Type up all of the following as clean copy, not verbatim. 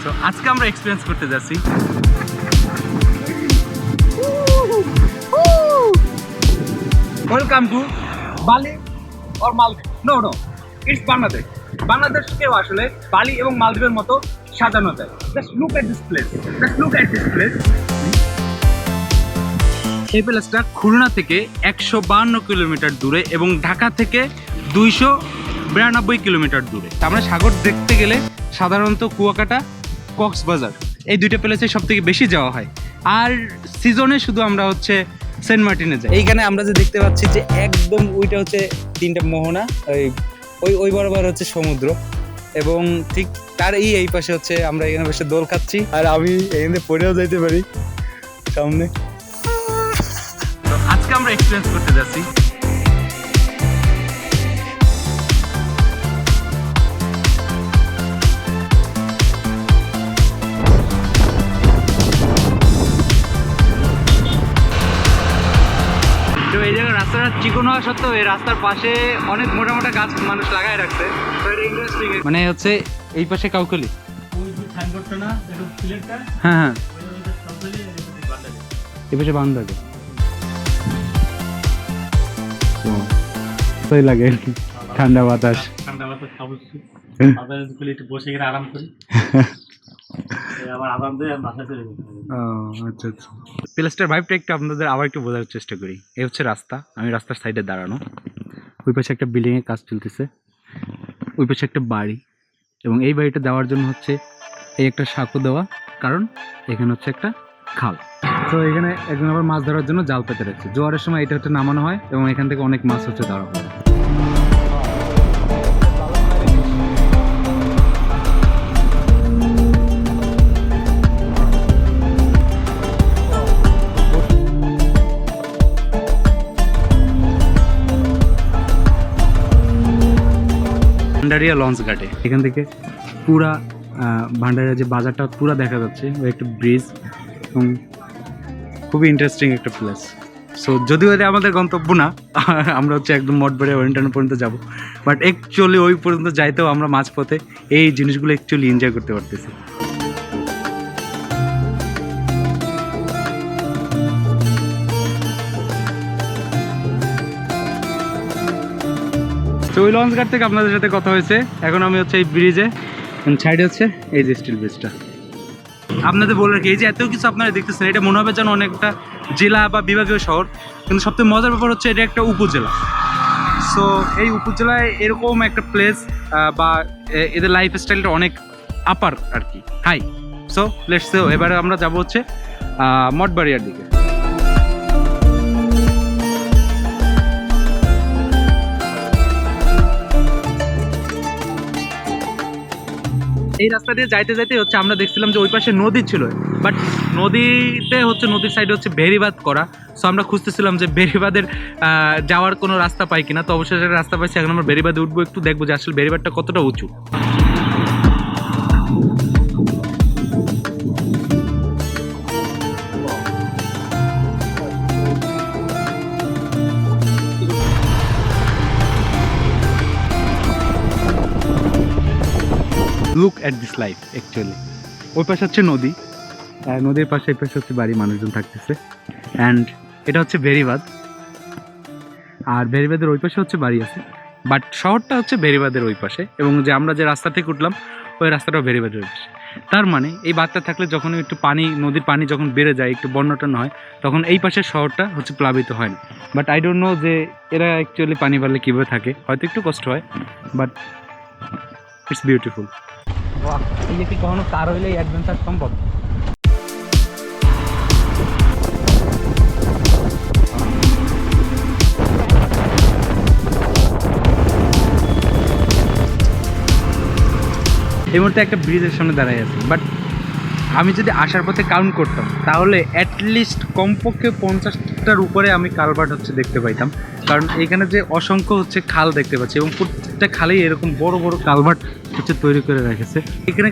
তো আজকে আমরা এক্সপিরিয়েন্স করতে যাচ্ছি welcome to Bali or Maldives. No it's Bangladesh. বাংলাদেশকেও আসলে বালি এবং মালদ্বীপের মতো সাজানো যায়। Just look at this place, এই প্লেসটা খুলনা থেকে 152 কিলোমিটার দূরে এবং ঢাকা থেকে 292 কিলোমিটার দূরে। আমরা সাগর দেখতে গেলে সাধারণত কুয়াকাটা, কক্সবাজার এই দুইটা প্লেসে সব থেকে বেশি যাওয়া হয়। আর সিজনে শুধু আমরা হচ্ছে সেন্ট মার্টিনে যাই। এইখানে আমরা যে দেখতে পাচ্ছি যে একদম ওইটা হচ্ছে তিনটা মোহনা, ওই বরাবর হচ্ছে সমুদ্র এবং ঠিক তার এই পাশে হচ্ছে আমরা এখানে বসে দোল খাচ্ছি। আর আমি এখানে পড়েও যাইতে পারি সামনে। তো আজকে আমরা এক্সপিরিয়েন্স করতে যাচ্ছি তো এই জায়গায় রাস্তাটা চিকন হওয়া সত্ত্বেও এই রাস্তার পাশে অনেক মোটা মোটা গাছ মানুষ লাগায় রাখছে। তো এটা ইন্টারেস্টিং। মানে হচ্ছে এই পাশে কাউকলি, হ্যাঁ এই পাশে বান্দাকে লাগে আর কি, ঠান্ডা বাতাস। বসে গেলে আরাম করি, আবার আরাম দিয়ে বাসায় চলে যাই। আচ্ছা। প্লেসটার ভাইবটা একটু আপনাদের আবার একটু বোঝার চেষ্টা করি। এই হচ্ছে রাস্তা, আমি রাস্তার সাইডে দাঁড়ানো। ওই পাশে একটা বিল্ডিংয়ের কাজ চলতেছে, ওই পাশে একটা বাড়ি এবং এই বাড়িটা দেওয়ার জন্য হচ্ছে এই একটা সাঁকো দেওয়া, কারণ এখানে হচ্ছে একটা খাল। তো এখানে একজন আবার মাছ ধরার জন্য জাল পেতে রাখছে। জোয়ারের সময় এটা হচ্ছে নামানো হয় এবং এখান থেকে অনেক মাছ হচ্ছে ধরা হয়। ভান্ডারিয়া লঞ্চ ঘাটে, এখান থেকে পুরা ভান্ডারিয়া যে বাজারটা পুরা দেখা যাচ্ছে, ওই একটা ব্রিজ এবং খুবই ইন্টারেস্টিং একটা প্লেস। সো যদিও এটা আমাদের গন্তব্য না, আমরা হচ্ছে একদম মঠবাড়িয়া ওয়েন্টানো পর্যন্ত যাব, বাট অ্যাকচুয়ালি ওই পর্যন্ত যাইতেও আমরা মাঝপথে এই জিনিসগুলো অ্যাকচুয়ালি এনজয় করতে পারতেছি। তো ওই লঞ্চ ঘাট থেকে আপনাদের সাথে কথা হয়েছে। এখন আমি হচ্ছে এই ব্রিজে, সাইডে হচ্ছে এই যে স্টিল ব্রিজটা। আপনাদের বলে রাখি, এই যে এত কিছু আপনারা দেখতেছেন, এটা মনে হবে যেন অনেকটা জেলা বা বিভাগীয় শহর, কিন্তু সবথেকে মজার ব্যাপার হচ্ছে এটা একটা উপজেলা। সো এই উপজেলায় এরকম একটা প্লেস বা এদের লাইফ স্টাইলটা অনেক আপার আর কি, হাই। সো লেটস সো এবারে আমরা যাবো হচ্ছে মঠবাড়িয়ার দিকে। এই রাস্তা দিয়ে যাইতে যাইতে হচ্ছে আমরা দেখছিলাম যে ওই পাশে নদী ছিল, বাট নদীতে হচ্ছে নদীর সাইডে হচ্ছে বেড়িবাঁধ করা। সো আমরা খুঁজতেছিলাম যে বেড়িবাঁধের যাওয়ার কোনো রাস্তা পাই কিনা। তো অবশ্যই একটা রাস্তা পাইছি। এখন আমরা বেড়িবাঁধে উঠবো, একটু দেখবো যে আসলে বেড়িবাঁধটা কতটা উঁচু। Look at this life actually. ওই পাশে হচ্ছে নদী, নদীর পাশে এই পাশে হচ্ছে বাড়ি, মানুষজন থাকতেছে। অ্যান্ড এটা হচ্ছে বেড়িবাঁধ, আর বেড়িবাঁধের ওই পাশে হচ্ছে বাড়ি আছে, বাট শহরটা হচ্ছে বেড়িবাঁধের ওই পাশে। এবং যে আমরা যে রাস্তা থেকে উঠলাম ওই রাস্তাটাও বেড়িবাঁধের ওই পাশে। তার মানে এই বাঁধটা থাকলে যখন একটু পানি, নদীর পানি যখন বেড়ে যায়, একটু বন্যাটন হয়, তখন এই পাশের শহরটা হচ্ছে প্লাবিত হয় না। বাট আই ডোন্ট নো যে এরা অ্যাকচুয়ালি পানি বাড়লে কীভাবে থাকে, হয়তো একটু কষ্ট হয়, বাট ইটস বিউটিফুল। এই যে কি কখনো কার হইলে অ্যাডভেঞ্চার সম্ভব। এই মুহূর্তে একটা ব্রিজের সামনে দাঁড়াই আছি, বাট আমি যদি আসার পথে কাউন্ট করতাম তাহলে অ্যাটলিস্ট কমপক্ষে 50টার উপরে আমি কালভার্ট হচ্ছে দেখতে পাইতাম। কারণ এখানে যে অসংখ্য হচ্ছে খাল দেখতে পাচ্ছি এবং প্রত্যেকটা খালেই এরকম বড় বড় কালভার্ট হচ্ছে তৈরি করে রেখেছে। এখানে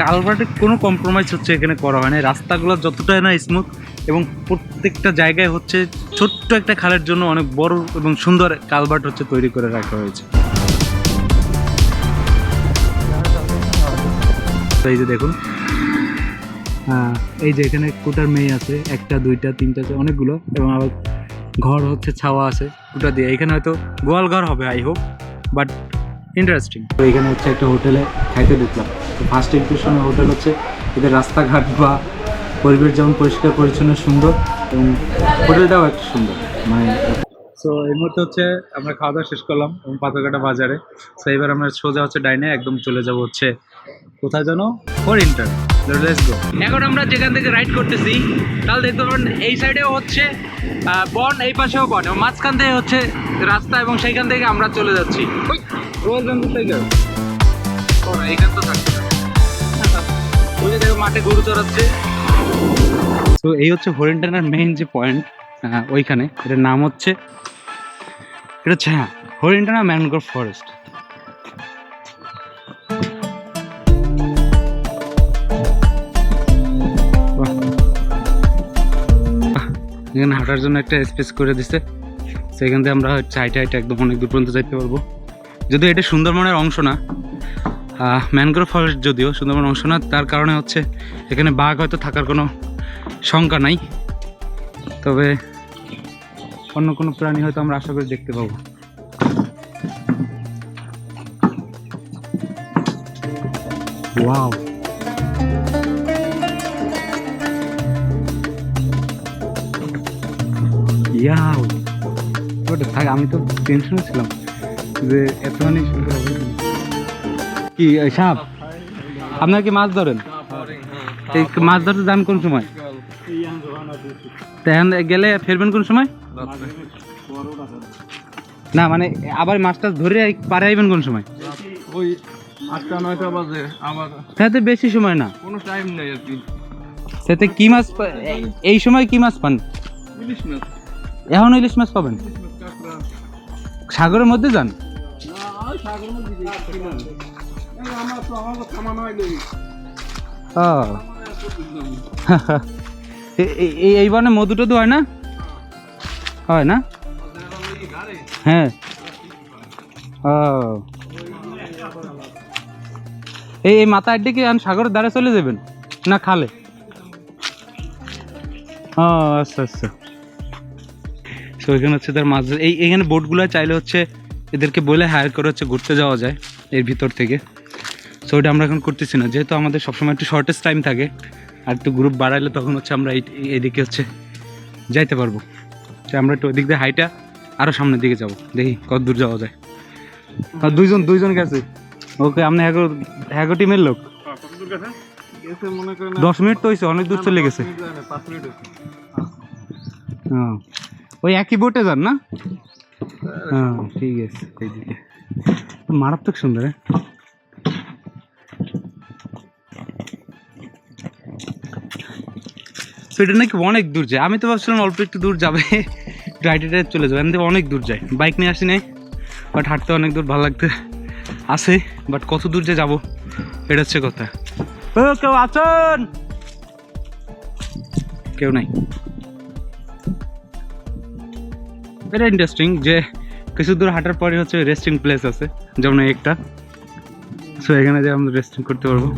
কালভার্টে কোনো কম্প্রোমাইজ হচ্ছে এখানে করা হয় না। রাস্তাগুলো যতটাই না স্মুথ এবং প্রত্যেকটা জায়গায় হচ্ছে ছোট্ট একটা খালের জন্য অনেক বড় এবং সুন্দর কালভার্ট হচ্ছে তৈরি করে রাখা হয়েছে। এই যে দেখুন এই যে এখানে কোটার মেয়ে আছে, 1টা 2টা 3টা আছে, অনেকগুলো, এবং আবার ঘর হচ্ছে ছাওয়া আছে কোটা দিয়ে। এখানে হয়তো গোয়াল ঘর হবে আই হোপ, বাট ইন্টারেস্টিং। তো এখানে হচ্ছে একটা হোটেলে খাইতে ঢুকলাম। তো ফার্স্ট ইমপ্রেশনের হোটেল হচ্ছে এদের রাস্তাঘাট বা পরিবেশ যেমন পরিষ্কার পরিচ্ছন্ন সুন্দর, এবং হোটেলটাও একটা সুন্দর মানে। সো এই মুহূর্তে হচ্ছে আমরা খাওয়া দাওয়া শেষ করলাম এবং পাথরঘাটা বাজারে। সো এবার আমরা সোজা হচ্ছে ডাইনে একদম চলে যাব হচ্ছে কোথায় যেন, হরিণটান। Let's go. এখন আমরা যেখান থেকে রাইড করতেছি তাহলে দেখতে পাবেন এই সাইডেও হচ্ছে বন, এই পাশেও বন, এবং মাঝখান থেকে হচ্ছে রাস্তা, এবং সেইখান থেকে আমরা চলে যাচ্ছি রয়্যাল বেঙ্গল টাইগার। এইখান তো থাকছে না, ওই যে দেখো মাঠে গরু চড়াচ্ছে। তো এই হচ্ছে হরিণটানার মেইন যে পয়েন্ট, ওইখানে এটার নাম হচ্ছে, এটা হচ্ছে হ্যাঁ হরিণটানা ম্যানগ্রোভ ফরেস্ট। এখানে হাঁটার জন্য একটা স্পেস করে দিছে, সেখান থেকে আমরা হাইটে হাইটে একদম অনেক দূর পর্যন্ত যাইতে পারবো। যদিও এটা সুন্দরবনের অংশ না, ম্যানগ্রোভ ফরেস্ট যদিও সুন্দরবনের অংশ না, তার কারণে হচ্ছে এখানে বাঘ হয়তো থাকার কোনো শঙ্কা নাই, তবে অন্য কোনো প্রাণী হয়তো আমরা আশা করি দেখতে পাবো। ওয়াও, ইয়াও, ওটা থাক, আমি তো টেনশনে ছিলাম যে এতখানি সুন্দর হবে কি। সাপ, আপনার কি মাছ ধরেন? এই মাছ ধরতে যান কোন সময়? গেলে ফেরবেন কোন সময়? না মানে আবার মাছটা ধরে পারে আইবেন কোন সময়? ওই 8টা 9টা বাজে। আবার তাতে বেশি সময় না, কোনো টাইম নেই আর কি। তাতে কি মাছ এই সময় কি মাছ পান? ইলিশ মাছ। এখন ইলিশ মাছ পাবেন? কাঁকড়া। সাগরের মধ্যে যান? না, সাগরের মধ্যে কিনা আমার তো আমার থামানো হয় নাই। এই বনে মধু টধু হয় না? হয় না? হ্যাঁ। ও এই মাথা আড্ডে কি সাগরের ধারে চলে যাবেন না খালে? ও আচ্ছা আচ্ছা। তো এখানে হচ্ছে তার মাছ, এইখানে বোটগুলো চাইলে হচ্ছে এদেরকে বলে হায়ার করে হচ্ছে ঘুরতে যাওয়া যায় এর ভিতর থেকে। সো ওইটা আমরা এখন করতেছি না, যেহেতু আমাদের সবসময় একটু শর্টেস্ট টাইম থাকে, আর একটু গ্রুপ বাড়াইলে তখন হচ্ছে আমরা এইদিকে হচ্ছে যাইতে পারবো। তো আমরা একটু ওইদিক দিয়ে হাইটা আরও সামনের দিকে যাব, দেখি কত দূর যাওয়া যায়। আর দুইজন গেছে। ওকে, আপনি হ্যাগো টিমের লোক? 10 মিনিট তো হয়েছে, অনেক দূর চলে গেছে। 5 মিনিট হয়েছে। হ্যাঁ, ওই একই বোটে যান না? হ্যাঁ ঠিক আছে। এইদিকে মারাত্মক সুন্দর। তো এটা নাকি অনেক দূর যায়, আমি তো ভাবছিলাম অল্প একটু দূর যাবে, রাইডে চলে যাবে, এমনি অনেক দূর যায়। বাইক নিয়ে আসি নাই, বাট হাঁটতে অনেক দূর ভালো লাগতে আছে, বাট কত দূর যে যাবো এটা হচ্ছে কথা। ও কেউ আছেন? কেউ নাই। এটা ইন্টারেস্টিং যে কিছু দূর হাঁটার পরে হচ্ছে রেস্টিং প্লেস আছে, যেমন একটা। সো এখানে যে আমরা রেস্টিং করতে পারবো।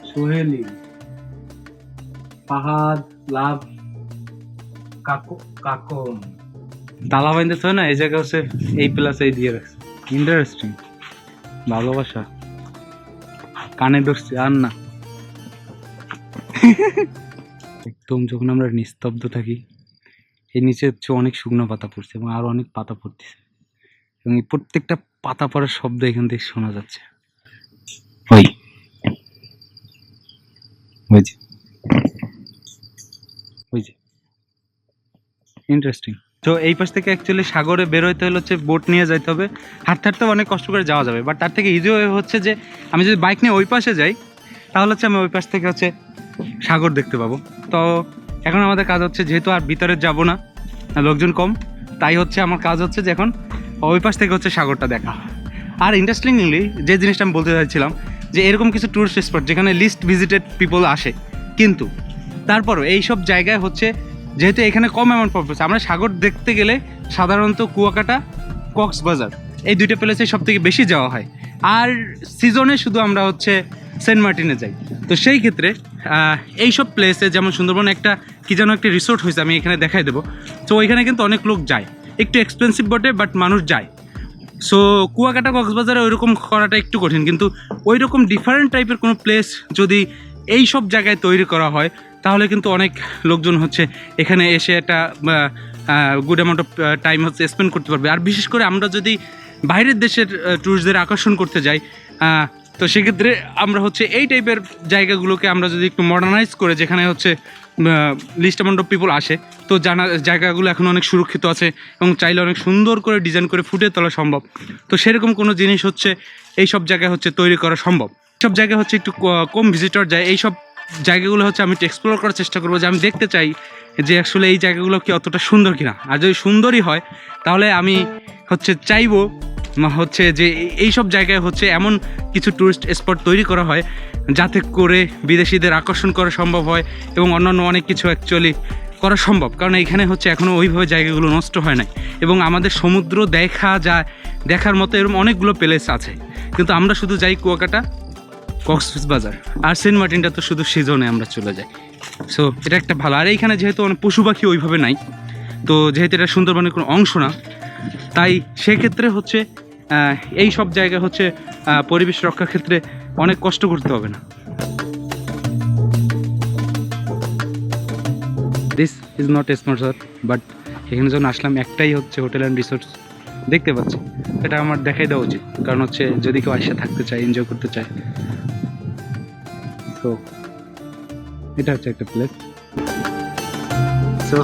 সোহেলি পাহাড় লাভ কাকন তালা বাইন্দেছে হয় না, এই জায়গা হচ্ছে এই প্লাস এই দিয়ে রাখছে। ইন্টারেস্টিং, ভালোবাসা কানে ধরছে আর না। একদম যখন আমরা নিস্তব্ধ থাকি, এই নিচে হচ্ছে অনেক শুকনো পাতা পড়ছে এবং আরো অনেক পাতা পড়তেছে, এবং এই প্রত্যেকটা পাতা পড়ার শব্দ এখান থেকে শোনা যাচ্ছে। ইন্টারেস্টিং। তো এই পাশ থেকে অ্যাকচুয়ালি সাগরে বের হইতে হলে হচ্ছে বোট নিয়ে যাইতে হবে, হাঁটতে হাঁটতে অনেক কষ্ট করে যাওয়া যাবে, বাট তার থেকে ইজি ওয়ে হচ্ছে যে আমি যদি বাইক নিয়ে ওই পাশে যাই তাহলে হচ্ছে আমি ওই পাশ থেকে হচ্ছে সাগর দেখতে পাবো। তো এখন আমাদের কাজ হচ্ছে, যেহেতু আর ভিতরে যাব না, লোকজন কম, তাই হচ্ছে আমার কাজ হচ্ছে যে এখন ওই পাশ থেকে হচ্ছে সাগরটা দেখা। আর ইন্টারেস্টিংলি যে জিনিসটা আমি বলতে চাইছিলাম, যে এরকম কিছু টুরিস্ট স্পট যেখানে লিস্ট ভিজিটেড পিপল আসে, কিন্তু তারপরও এইসব জায়গায় হচ্ছে যেহেতু এখানে কম অ্যামাউন্ট পারপাস, আমরা সাগর দেখতে গেলে সাধারণত কুয়াকাটা কক্সবাজার, এই দুইটা প্লেসে সব থেকে বেশি যাওয়া হয়। আর সিজনে শুধু আমরা হচ্ছে সেন্ট মার্টিনে যাই। তো সেই ক্ষেত্রে এইসব প্লেসে যেমন সুন্দরবনে একটা কি যেন একটা রিসোর্ট হয়েছে, আমি এখানে দেখাই দেবো। তো ওইখানে কিন্তু অনেক লোক যায়, একটু এক্সপেন্সিভ বটে বাট মানুষ যায়। সো কুয়াকাটা কক্সবাজারে ওইরকম করাটা একটু কঠিন, কিন্তু ওই রকম ডিফারেন্ট টাইপের কোনো প্লেস যদি এই সব জায়গায় তৈরি করা হয় তাহলে কিন্তু অনেক লোকজন হচ্ছে এখানে এসে একটা গুড অ্যামাউন্ট অফ টাইম হচ্ছে স্পেন্ড করতে পারবে। আর বিশেষ করে আমরা যদি বাইরের দেশের ট্যুরিস্টদের আকর্ষণ করতে যাই, তো সেক্ষেত্রে আমরা হচ্ছে এই টাইপের জায়গাগুলোকে আমরা যদি একটু মডার্নাইজ করে, যেখানে হচ্ছে লিস্ট অ্যামাউন্ট অফ পিপল আসে, তো জায়গাগুলো এখন অনেক সুরক্ষিত আছে এবং চাইলে অনেক সুন্দর করে ডিজাইন করে ফুটিয়ে তোলা সম্ভব। তো সেরকম কোনো জিনিস হচ্ছে এই সব জায়গায় হচ্ছে তৈরি করা সম্ভব। সব জায়গায় হচ্ছে একটু কম ভিজিটর যায়, এই সব জায়গাগুলো হচ্ছে আমি একটু এক্সপ্লোর করার চেষ্টা করবো, যে আমি দেখতে চাই যে আসলে এই জায়গাগুলো কি অতটা সুন্দর কিনা। আর যদি সুন্দরই হয় তাহলে আমি হচ্ছে চাইবো হচ্ছে যে এই সব জায়গায় হচ্ছে এমন কিছু টুরিস্ট স্পট তৈরি করা হয় যাতে করে বিদেশিদের আকর্ষণ করা সম্ভব হয় এবং অন্যান্য অনেক কিছু অ্যাকচুয়ালি করা সম্ভব। কারণ এখানে হচ্ছে এখনও ওইভাবে জায়গাগুলো নষ্ট হয় নাই এবং আমাদের সমুদ্র দেখার মতো এরকম অনেকগুলো প্লেস আছে, কিন্তু আমরা শুধু যাই কুয়াকাটা, কক্সবাজার আর সেন্ট মার্টিনটা তো শুধু সিজনে আমরা চলে যাই। সো এটা একটা ভালো। আর এইখানে যেহেতু অনেক পশু পাখি ওইভাবে নাই, তো যেহেতু এটা সুন্দরবনের কোনো অংশ না, তাই সেক্ষেত্রে হচ্ছে এই সব জায়গায় হচ্ছে পরিবেশ রক্ষার ক্ষেত্রে অনেক কষ্ট করতে হবে না। This is not sponsor, but এখানে যখন আসলাম একটাই হচ্ছে হোটেল অ্যান্ড রিসোর্টস দেখতে পাচ্ছি, এটা আমার দেখাই দেওয়া উচিত। কারণ হচ্ছে যদি কেউ আসে থাকতে চায়, এনজয় করতে চায়, তো এটা হচ্ছে একটা প্লেস। সো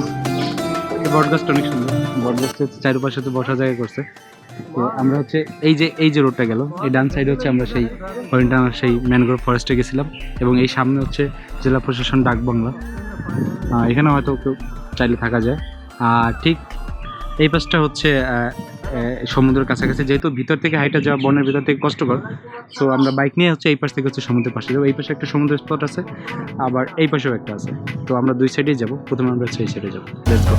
এই বটগাছটা অনেক সুন্দর, বটগাছটা হচ্ছে চারপাশে তো বসার জায়গা করছে। তো আমরা হচ্ছে এই যে রোডটা গেল, এই ডান সাইডে হচ্ছে আমরা সেই হরিণটানার সেই ম্যানগ্রোভ ফরেস্টে গেছিলাম, এবং এই সামনে হচ্ছে জেলা প্রশাসন ডাকবাংলা, এখানে হয়তো কেউ চাইলে থাকা যায়। আর ঠিক এই পাশটা হচ্ছে সমুদ্রের কাছাকাছি, যেহেতু ভিতর থেকে হাইটা যাওয়া বনের ভিতর থেকে কষ্টকর, সো আমরা বাইক নিয়ে হচ্ছে এই পাশ থেকে হচ্ছে সমুদ্রের পাশে যাবো। এই পাশে একটা সমুদ্র স্পট আছে, আবার এই পাশেও একটা আছে, তো আমরা দুই সাইডেই যাবো। প্রথমে আমরা হচ্ছে এই সাইডে যাবো। Let's go.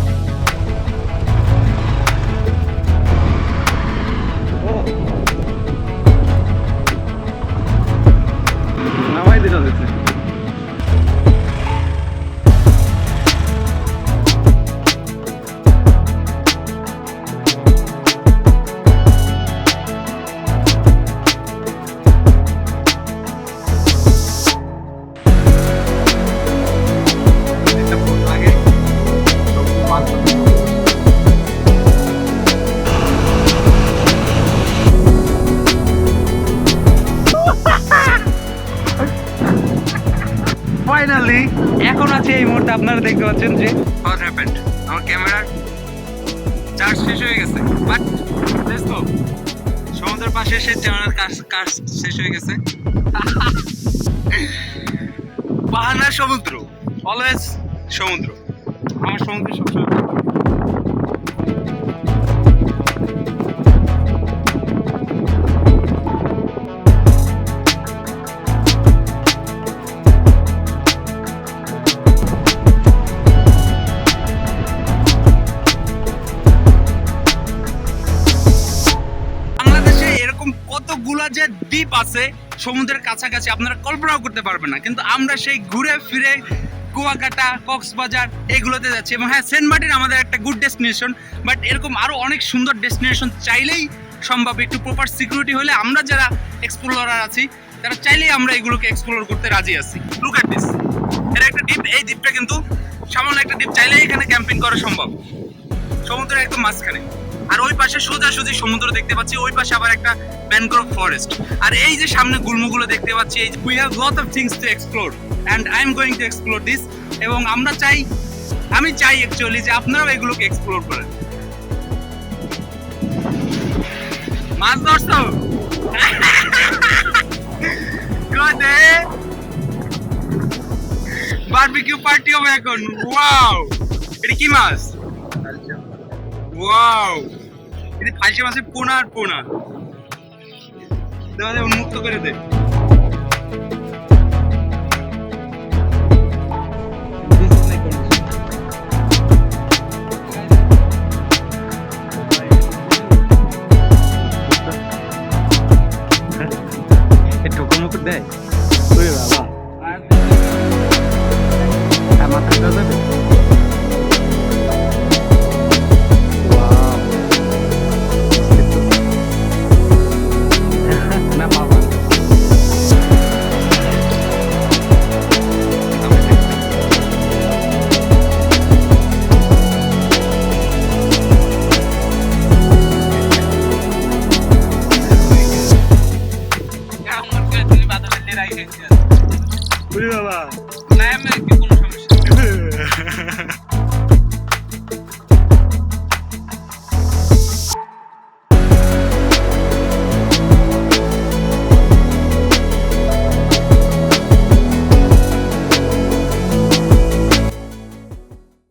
নামাই দিতে হচ্ছে। ফাইনালি এখন আছে এই মুহূর্তে আপনারা দেখতে পাচ্ছেন যে হোয়াট হ্যাপেন্ড, আমার ক্যামেরার চার্জ শেষ হয়ে গেছে, বাট লেটস গো। সমুদ্রের পাশে এসে ক্যামেরার কাজ শেষ হয়ে গেছে। বাহানার সমুদ্র, অলওয়েজ সমুদ্র, আমার সমুদ্র সবসময়। কতগুলা যে দ্বীপ আছে সমুদ্রের কাছাকাছি আপনারা কল্পনাও করতে পারবেন না, কিন্তু আমরা সেই ঘুরে ফিরে কুয়াকাটা, কক্সবাজার এগুলোতে যাচ্ছি। এবং হ্যাঁ, সেন্ট মার্টিন আমাদের একটা গুড ডেস্টিনেশন, বাট এরকম আরো অনেক সুন্দর ডেস্টিনেশন চাইলেই সম্ভব, একটু প্রপার সিকিউরিটি হলে। আমরা যারা এক্সপ্লোরার আছি তারা চাইলেই আমরা এগুলোকে এক্সপ্লোর করতে রাজি আছি। লুক এট দিস, এটা একটা দ্বীপ, এই দ্বীপটা কিন্তু সামান্য একটা দ্বীপ, চাইলেই এখানে ক্যাম্পিং করা সম্ভব সমুদ্রের একদম মাঝখানে। আর ওই পাশে সোজাসুজি সমুদ্র দেখতে পাচ্ছি, ওই পাশে আবার একটা ম্যানগ্রোভ ফরেস্ট। আর এই যে সামনে গুল্মগুলো দেখতে পাচ্ছি, এই we have lot of things to explore and I am going to explore this. এবং আমি চাই অ্যাকচুয়ালি যে আপনারাও এগুলোকে এক্সপ্লোর করেন। মাছ ধরছো? বারবিকিউ পার্টি হবে এখন। ওয়াও, এটা কি মাছ? ওয়াও, এটা ফাইসে মাছের পোনা আর পোনা। উন্মুক্ত করে দে।